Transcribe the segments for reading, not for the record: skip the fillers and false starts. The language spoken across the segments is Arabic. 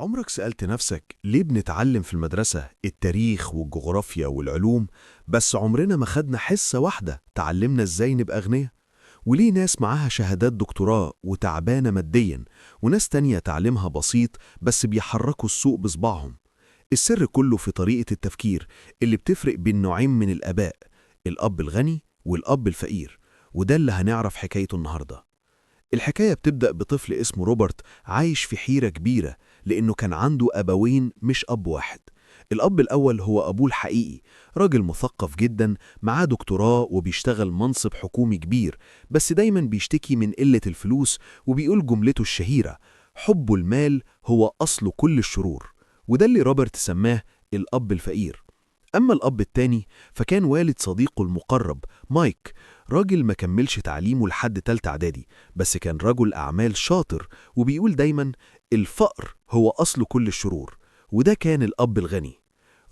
عمرك سألت نفسك ليه بنتعلم في المدرسة التاريخ والجغرافيا والعلوم، بس عمرنا ما خدنا حصة واحدة تعلمنا ازاي نبقى أغنياء؟ وليه ناس معاها شهادات دكتوراه وتعبانة ماديا، وناس تانية تعليمها بسيط بس بيحركوا السوق بصباعهم؟ السر كله في طريقة التفكير اللي بتفرق بين نوعين من الآباء، الأب الغني والأب الفقير، وده اللي هنعرف حكايته النهاردة. الحكاية بتبدأ بطفل اسمه روبرت عايش في حيرة كبيرة لأنه كان عنده أبوين مش أب واحد. الأب الأول هو أبوه الحقيقي، راجل مثقف جدا معاه دكتوراه وبيشتغل منصب حكومي كبير، بس دايما بيشتكي من قلة الفلوس وبيقول جملته الشهيرة: حب المال هو أصل كل الشرور. وده اللي روبرت سماه الأب الفقير. أما الأب التاني فكان والد صديقه المقرب مايك، راجل ما كملش تعليمه لحد تالتة إعدادي، بس كان رجل أعمال شاطر وبيقول دايما الفقر هو أصل كل الشرور. وده كان الأب الغني.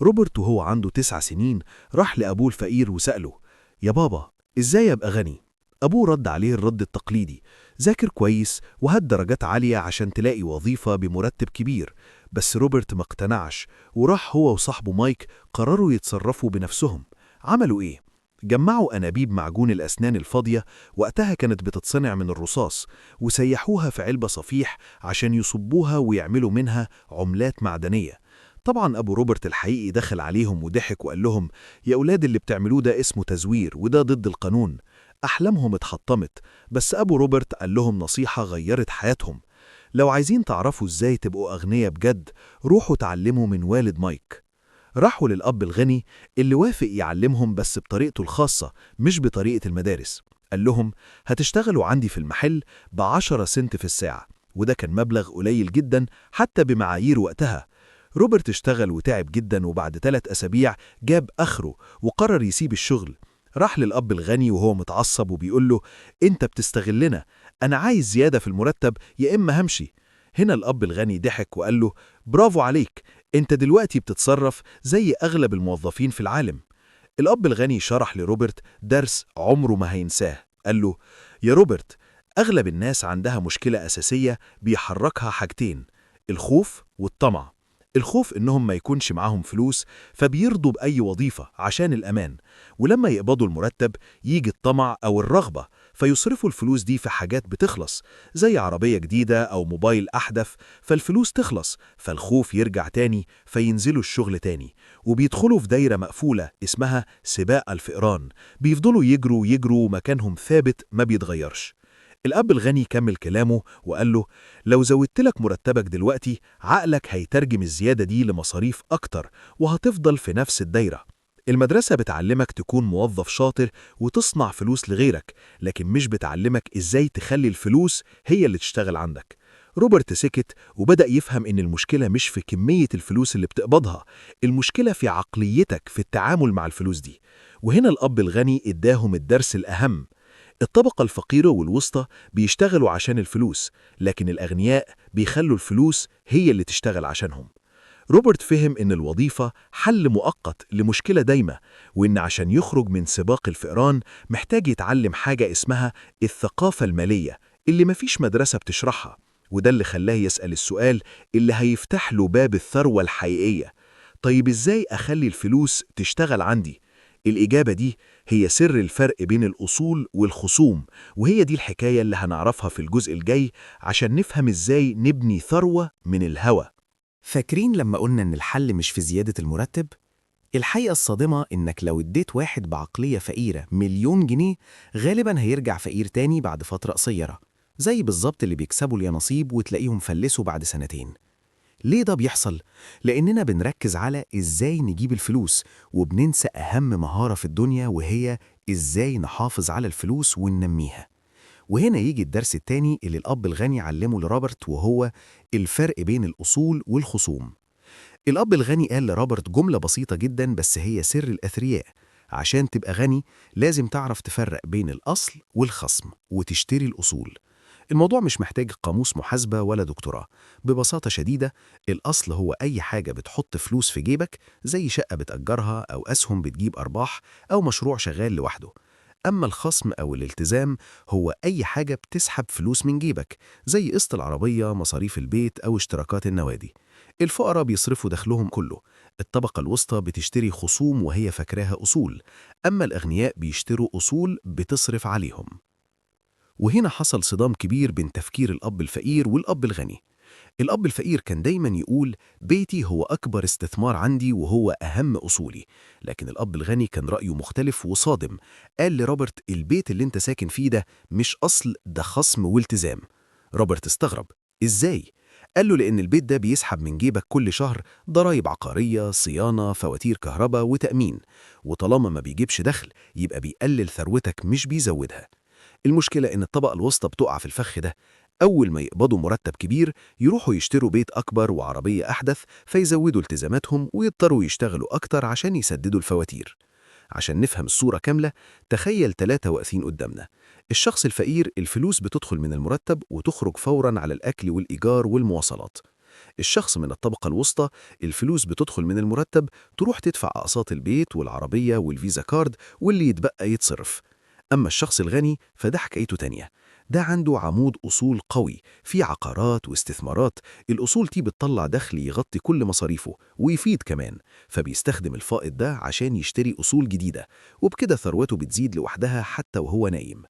روبرت وهو عنده 9 سنين راح لأبوه الفقير وسأله: يا بابا، إزاي أبقى غني؟ أبوه رد عليه الرد التقليدي: ذاكر كويس وهات درجات عالية عشان تلاقي وظيفة بمرتب كبير. بس روبرت ما اقتنعش، وراح هو وصاحبه مايك قرروا يتصرفوا بنفسهم. عملوا إيه؟ جمعوا أنابيب معجون الأسنان الفاضية، وقتها كانت بتتصنع من الرصاص، وسيحوها في علبة صفيح عشان يصبوها ويعملوا منها عملات معدنية. طبعا أبو روبرت الحقيقي دخل عليهم وضحك وقال لهم: يا أولاد، اللي بتعملوه ده اسمه تزوير وده ضد القانون. أحلامهم اتحطمت، بس أبو روبرت قال لهم نصيحة غيرت حياتهم: لو عايزين تعرفوا ازاي تبقوا أغنياء بجد، روحوا تعلموا من والد مايك. راحوا للأب الغني اللي وافق يعلمهم بس بطريقته الخاصة مش بطريقة المدارس. قال لهم: هتشتغلوا عندي في المحل ب10 سنت في الساعة، وده كان مبلغ قليل جدا حتى بمعايير وقتها. روبرت اشتغل وتعب جدا، وبعد 3 أسابيع جاب آخره وقرر يسيب الشغل. راح للأب الغني وهو متعصب وبيقول له: انت بتستغلنا، أنا عايز زيادة في المرتب يا إما همشي. هنا الأب الغني ضحك وقال له: برافو عليك، انت دلوقتي بتتصرف زي أغلب الموظفين في العالم. الأب الغني شرح لروبرت درس عمره ما هينساه. قال له: يا روبرت، أغلب الناس عندها مشكلة أساسية بيحركها حاجتين: الخوف والطمع. الخوف إنهم ما يكونش معاهم فلوس فبيرضوا بأي وظيفة عشان الأمان، ولما يقبضوا المرتب يجي الطمع أو الرغبة فيصرفوا الفلوس دي في حاجات بتخلص، زي عربية جديدة أو موبايل أحدث، فالفلوس تخلص فالخوف يرجع تاني فينزلوا الشغل تاني، وبيدخلوا في دايرة مقفولة اسمها سباق الفئران، بيفضلوا يجروا يجروا مكانهم ثابت ما بيتغيرش. الأب الغني كمل كلامه وقال له: لو زودت لك مرتبك دلوقتي، عقلك هيترجم الزيادة دي لمصاريف أكتر وهتفضل في نفس الدايرة. المدرسة بتعلمك تكون موظف شاطر وتصنع فلوس لغيرك، لكن مش بتعلمك إزاي تخلي الفلوس هي اللي تشتغل عندك. روبرت سكت وبدأ يفهم إن المشكلة مش في كمية الفلوس اللي بتقبضها، المشكلة في عقليتك في التعامل مع الفلوس دي. وهنا الأب الغني إداهم الدرس الأهم: الطبقة الفقيرة والوسطى بيشتغلوا عشان الفلوس، لكن الأغنياء بيخلوا الفلوس هي اللي تشتغل عشانهم. روبرت فهم إن الوظيفة حل مؤقت لمشكلة دايمة، وإن عشان يخرج من سباق الفئران محتاج يتعلم حاجة اسمها الثقافة المالية اللي مفيش مدرسة بتشرحها. وده اللي خلاه يسأل السؤال اللي هيفتح له باب الثروة الحقيقية: طيب إزاي أخلي الفلوس تشتغل عندي؟ الإجابة دي هي سر الفرق بين الأصول والخصوم، وهي دي الحكاية اللي هنعرفها في الجزء الجاي عشان نفهم إزاي نبني ثروة من الهوا. فاكرين لما قلنا إن الحل مش في زيادة المرتب؟ الحقيقة الصادمة إنك لو اديت واحد بعقلية فقيرة 1,000,000 جنيه، غالباً هيرجع فقير تاني بعد فترة قصيرة، زي بالظبط اللي بيكسبوا اليانصيب وتلاقيهم فلسوا بعد سنتين. ليه ده بيحصل؟ لأننا بنركز على إزاي نجيب الفلوس، وبننسى أهم مهارة في الدنيا، وهي إزاي نحافظ على الفلوس وننميها. وهنا يجي الدرس التاني اللي الأب الغني علمه لروبرت، وهو الفرق بين الأصول والخصوم. الأب الغني قال لروبرت جملة بسيطة جدا بس هي سر الأثرياء: عشان تبقى غني لازم تعرف تفرق بين الأصل والخصم وتشتري الأصول. الموضوع مش محتاج قاموس محاسبة ولا دكتوراه. ببساطة شديدة، الأصل هو أي حاجة بتحط فلوس في جيبك، زي شقة بتأجرها أو أسهم بتجيب أرباح أو مشروع شغال لوحده. أما الخصم أو الالتزام هو أي حاجة بتسحب فلوس من جيبك، زي قسط العربية، مصاريف البيت، أو اشتراكات النوادي. الفقراء بيصرفوا دخلهم كله، الطبقة الوسطى بتشتري خصوم وهي فاكراها أصول، أما الأغنياء بيشتروا أصول بتصرف عليهم. وهنا حصل صدام كبير بين تفكير الأب الفقير والأب الغني. الأب الفقير كان دايما يقول بيتي هو أكبر استثمار عندي وهو أهم أصولي، لكن الأب الغني كان رأيه مختلف وصادم. قال لروبرت البيت اللي انت ساكن فيه ده مش أصل، ده خصم والتزام. روبرت استغرب، إزاي؟ قال له لأن البيت ده بيسحب من جيبك كل شهر ضرائب عقارية، صيانة، فواتير كهرباء وتأمين، وطالما ما بيجيبش دخل يبقى بيقلل ثروتك مش بيزودها. المشكلة إن الطبقة الوسطى بتقع في الفخ ده. أول ما يقبضوا مرتب كبير يروحوا يشتروا بيت أكبر وعربية أحدث، فيزودوا التزاماتهم ويضطروا يشتغلوا أكتر عشان يسددوا الفواتير. عشان نفهم الصورة كاملة، تخيل 3 واقفين قدامنا. الشخص الفقير الفلوس بتدخل من المرتب وتخرج فوراً على الأكل والإيجار والمواصلات. الشخص من الطبقة الوسطى الفلوس بتدخل من المرتب تروح تدفع أقساط البيت والعربية والفيزا كارد، واللي يتبقى يتصرف. أما الشخص الغني فده حكايته تانية. ده عنده عمود أصول قوي فيه عقارات واستثمارات، الأصول دي بتطلع دخل يغطي كل مصاريفه ويفيد كمان، فبيستخدم الفائض ده عشان يشتري أصول جديدة، وبكده ثروته بتزيد لوحدها حتى وهو نايم.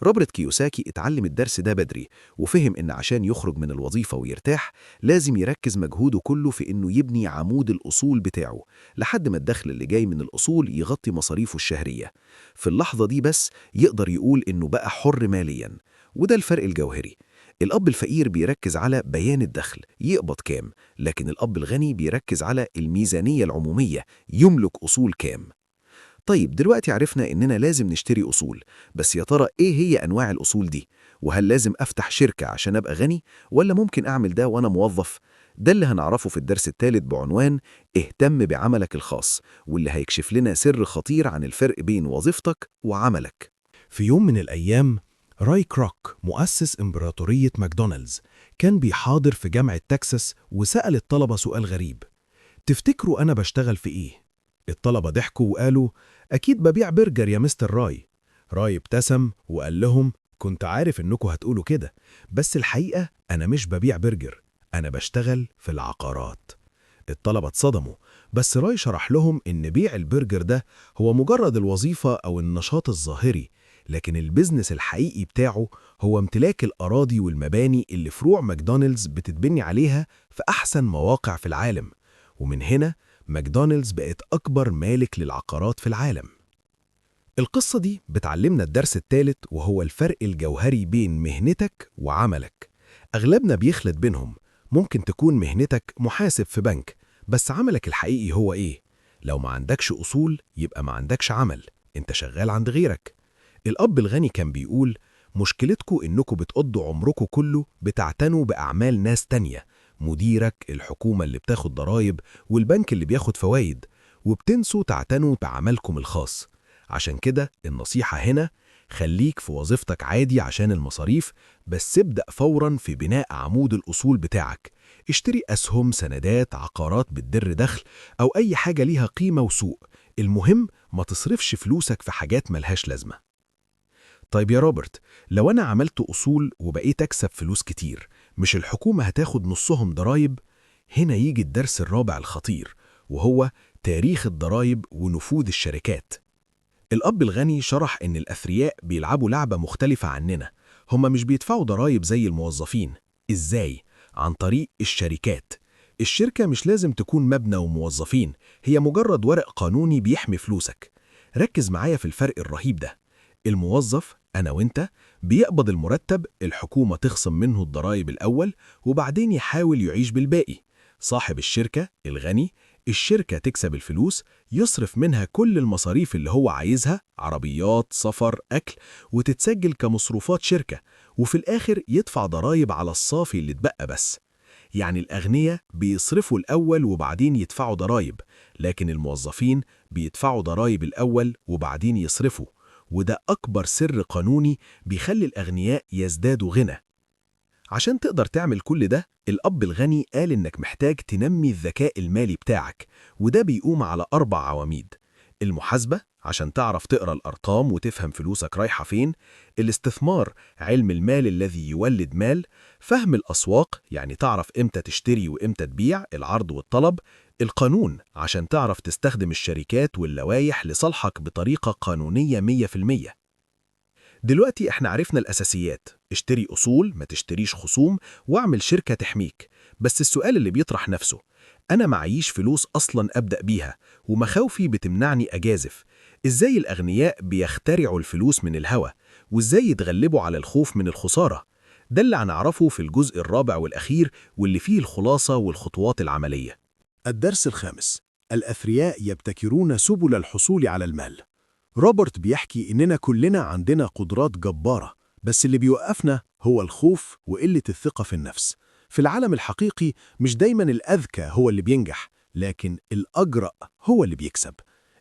روبرت كيوساكي اتعلم الدرس ده بدري، وفهم إن عشان يخرج من الوظيفة ويرتاح لازم يركز مجهوده كله في إنه يبني عمود الأصول بتاعه لحد ما الدخل اللي جاي من الأصول يغطي مصاريفه الشهرية. في اللحظة دي بس يقدر يقول إنه بقى حر مالياً. وده الفرق الجوهري. الأب الفقير بيركز على بيان الدخل يقبض كام، لكن الأب الغني بيركز على الميزانية العمومية يملك أصول كام. طيب دلوقتي عرفنا إننا لازم نشتري أصول، بس يا ترى إيه هي أنواع الأصول دي؟ وهل لازم أفتح شركة عشان أبقى غني، ولا ممكن أعمل ده وأنا موظف؟ ده اللي هنعرفه في الدرس الثالث بعنوان اهتم بعملك الخاص، واللي هيكشف لنا سر خطير عن الفرق بين وظيفتك وعملك. في يوم من الأيام راي كروك مؤسس إمبراطورية ماكدونالدز كان بيحاضر في جامعة تكساس وسأل الطلبة سؤال غريب: تفتكروا أنا بشتغل في إيه؟ الطلبة ضحكوا وقالوا: أكيد ببيع برجر يا مستر راي. راي ابتسم وقال لهم: كنت عارف إنكم هتقولوا كده، بس الحقيقة أنا مش ببيع برجر، أنا بشتغل في العقارات. الطلبة اتصدموا، بس راي شرح لهم إن بيع البرجر ده هو مجرد الوظيفة أو النشاط الظاهري، لكن البزنس الحقيقي بتاعه هو امتلاك الأراضي والمباني اللي فروع ماكدونالدز بتتبني عليها في أحسن مواقع في العالم. ومن هنا ماكدونالدز بقت أكبر مالك للعقارات في العالم. القصة دي بتعلمنا الدرس الثالث، وهو الفرق الجوهري بين مهنتك وعملك. أغلبنا بيخلط بينهم. ممكن تكون مهنتك محاسب في بنك، بس عملك الحقيقي هو إيه؟ لو ما عندكش أصول يبقى ما عندكش عمل، انت شغال عند غيرك. الأب الغني كان بيقول: مشكلتكوا إنكوا بتقضوا عمركوا كله بتعتنوا بأعمال ناس تانية، مديرك، الحكومة اللي بتاخد ضرايب، والبنك اللي بياخد فوايد، وبتنسوا تعتنوا بعملكم الخاص. عشان كده النصيحة هنا: خليك في وظيفتك عادي عشان المصاريف، بس ابدأ فوراً في بناء عمود الأصول بتاعك. اشتري أسهم، سندات، عقارات بتدر دخل، أو أي حاجة ليها قيمة وسوق. المهم ما تصرفش فلوسك في حاجات ملهاش لازمة. طيب يا روبرت، لو أنا عملت أصول وبقيت أكسب فلوس كتير، مش الحكومة هتاخد نصهم ضرايب؟ هنا يجي الدرس الرابع الخطير، وهو تاريخ الضرايب ونفوذ الشركات. الأب الغني شرح إن الأثرياء بيلعبوا لعبة مختلفة عننا. هما مش بيدفعوا ضرايب زي الموظفين. إزاي؟ عن طريق الشركات. الشركة مش لازم تكون مبنى وموظفين، هي مجرد ورق قانوني بيحمي فلوسك. ركز معايا في الفرق الرهيب ده. الموظف أنا وإنت بيقبض المرتب، الحكومة تخصم منه الضرايب الأول وبعدين يحاول يعيش بالباقي. صاحب الشركة الغني، الشركة تكسب الفلوس، يصرف منها كل المصاريف اللي هو عايزها، عربيات، سفر، أكل، وتتسجل كمصروفات شركة، وفي الآخر يدفع ضرايب على الصافي اللي اتبقى بس. يعني الأغنياء بيصرفوا الأول وبعدين يدفعوا ضرايب، لكن الموظفين بيدفعوا ضرايب الأول وبعدين يصرفوا. وده أكبر سر قانوني بيخلي الأغنياء يزدادوا غنى. عشان تقدر تعمل كل ده، الأب الغني قال إنك محتاج تنمي الذكاء المالي بتاعك، وده بيقوم على 4 عواميد. المحاسبة عشان تعرف تقرأ الأرقام وتفهم فلوسك رايحة فين، الاستثمار علم المال الذي يولد مال، فهم الأسواق يعني تعرف إمتى تشتري وإمتى تبيع، العرض والطلب، القانون عشان تعرف تستخدم الشركات واللوائح لصالحك بطريقة قانونية 100%. دلوقتي احنا عرفنا الأساسيات، اشتري أصول ما تشتريش خصوم واعمل شركة تحميك. بس السؤال اللي بيطرح نفسه، أنا معيش فلوس أصلا أبدأ بيها ومخاوفي بتمنعني أجازف. إزاي الأغنياء بيخترعوا الفلوس من الهوا؟ وإزاي يتغلبوا على الخوف من الخسارة؟ ده اللي هنعرفه في الجزء الرابع والأخير واللي فيه الخلاصة والخطوات العملية. الدرس الخامس: الأثرياء يبتكرون سبل الحصول على المال. روبرت بيحكي إننا كلنا عندنا قدرات جبارة، بس اللي بيوقفنا هو الخوف وقلة الثقة في النفس. في العالم الحقيقي مش دايما الأذكى هو اللي بينجح، لكن الأجرأ هو اللي بيكسب.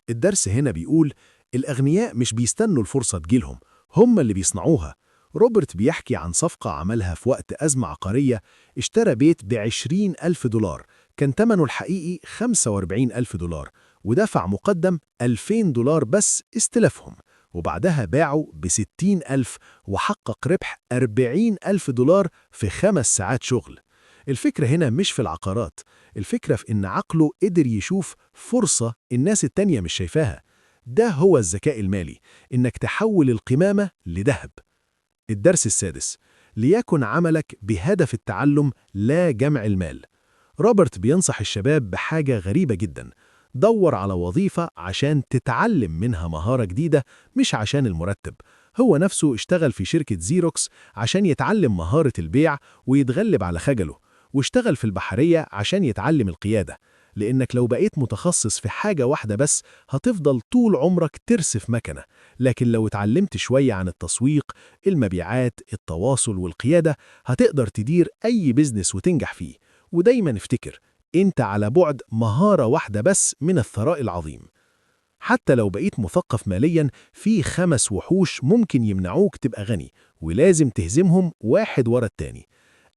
الدرس هنا بيقول الأغنياء مش بيستنوا الفرصة تجيلهم، هم اللي بيصنعوها. روبرت بيحكي عن صفقة عملها في وقت أزمة عقارية، اشترى بيت ب$20,000، كان ثمنه الحقيقي $45,000، ودفع مقدم $2,000 بس استلافهم، وبعدها باعوا ب$60,000 وحقق ربح $40,000 في 5 ساعات شغل. الفكرة هنا مش في العقارات، الفكرة في إن عقله قدر يشوف فرصة الناس التانية مش شايفاها. ده هو الذكاء المالي، إنك تحول القمامة لذهب. الدرس السادس: ليكن عملك بهدف التعلم لا جمع المال. روبرت بينصح الشباب بحاجة غريبة جدا: دور على وظيفة عشان تتعلم منها مهارة جديدة، مش عشان المرتب. هو نفسه اشتغل في شركة زيروكس عشان يتعلم مهارة البيع ويتغلب على خجله، واشتغل في البحرية عشان يتعلم القيادة. لأنك لو بقيت متخصص في حاجة واحدة بس هتفضل طول عمرك ترسف مكنة، لكن لو اتعلمت شوية عن التسويق، المبيعات، التواصل والقيادة، هتقدر تدير أي بيزنس وتنجح فيه. ودايما افتكر، انت على بعد مهارة واحدة بس من الثراء العظيم. حتى لو بقيت مثقف ماليا، في 5 وحوش ممكن يمنعوك تبقى غني، ولازم تهزمهم واحد ورا التاني.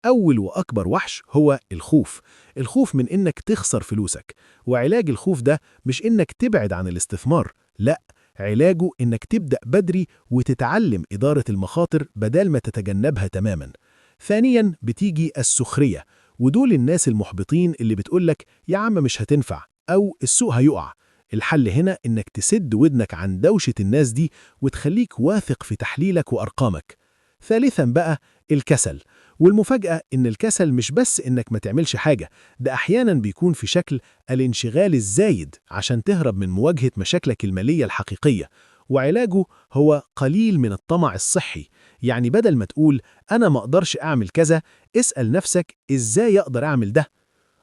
أول وأكبر وحش هو الخوف. الخوف من إنك تخسر فلوسك، وعلاج الخوف ده مش إنك تبعد عن الاستثمار، لأ، علاجه إنك تبدأ بدري وتتعلم إدارة المخاطر بدل ما تتجنبها تماما. ثانيا بتيجي السخرية، ودول الناس المحبطين اللي بتقولك يا عم مش هتنفع أو السوق هيقع. الحل هنا إنك تسد ودنك عن دوشة الناس دي وتخليك واثق في تحليلك وأرقامك. ثالثا بقى الكسل، والمفاجأة إن الكسل مش بس إنك ما تعملش حاجة، ده أحيانا بيكون في شكل الانشغال الزايد عشان تهرب من مواجهة مشاكلك المالية الحقيقية. وعلاجه هو قليل من الطمع الصحي، يعني بدل ما تقول أنا ما أقدرش أعمل كذا، اسأل نفسك إزاي أقدر أعمل ده.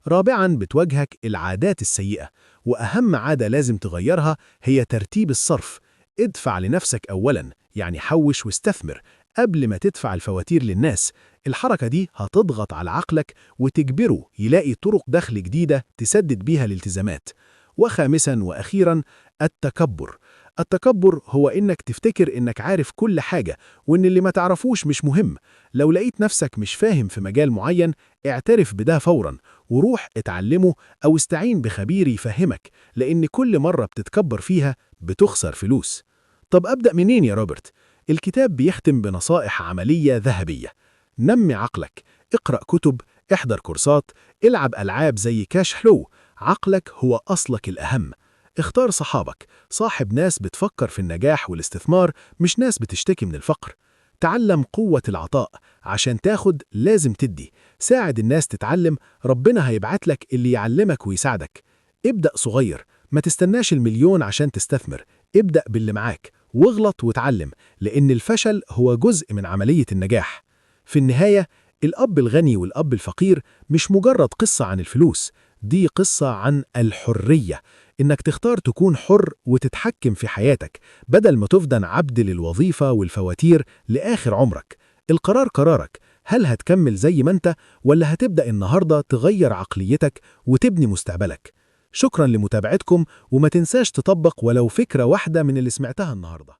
رابعاً بتواجهك العادات السيئة، وأهم عادة لازم تغيرها هي ترتيب الصرف. ادفع لنفسك أولاً، يعني حوش واستثمر قبل ما تدفع الفواتير للناس. الحركة دي هتضغط على عقلك وتجبره يلاقي طرق دخل جديدة تسدد بيها الالتزامات. وخامساً وأخيراً التكبر. التكبر هو إنك تفتكر إنك عارف كل حاجة وإن اللي ما تعرفوش مش مهم. لو لقيت نفسك مش فاهم في مجال معين، اعترف بده فوراً وروح اتعلمه أو استعين بخبير يفهمك، لأن كل مرة بتتكبر فيها بتخسر فلوس. طب أبدأ منين يا روبرت؟ الكتاب بيختم بنصائح عملية ذهبية: نمي عقلك، اقرأ كتب، احضر كورسات، العب ألعاب زي كاش فلو. عقلك هو أصلك الأهم. اختار صحابك، صاحب ناس بتفكر في النجاح والاستثمار، مش ناس بتشتكي من الفقر. تعلم قوة العطاء، عشان تاخد لازم تدي. ساعد الناس تتعلم، ربنا هيبعت لك اللي يعلمك ويساعدك. ابدأ صغير، ما تستناش المليون عشان تستثمر، ابدأ باللي معاك واغلط وتعلم، لأن الفشل هو جزء من عملية النجاح. في النهاية، الأب الغني والأب الفقير مش مجرد قصة عن الفلوس، دي قصة عن الحرية، إنك تختار تكون حر وتتحكم في حياتك بدل ما تفضل عبد للوظيفة والفواتير لآخر عمرك. القرار قرارك، هل هتكمل زي ما أنت ولا هتبدأ النهاردة تغير عقليتك وتبني مستقبلك؟ شكرا لمتابعتكم، وما تنساش تطبق ولو فكرة واحدة من اللي سمعتها النهاردة.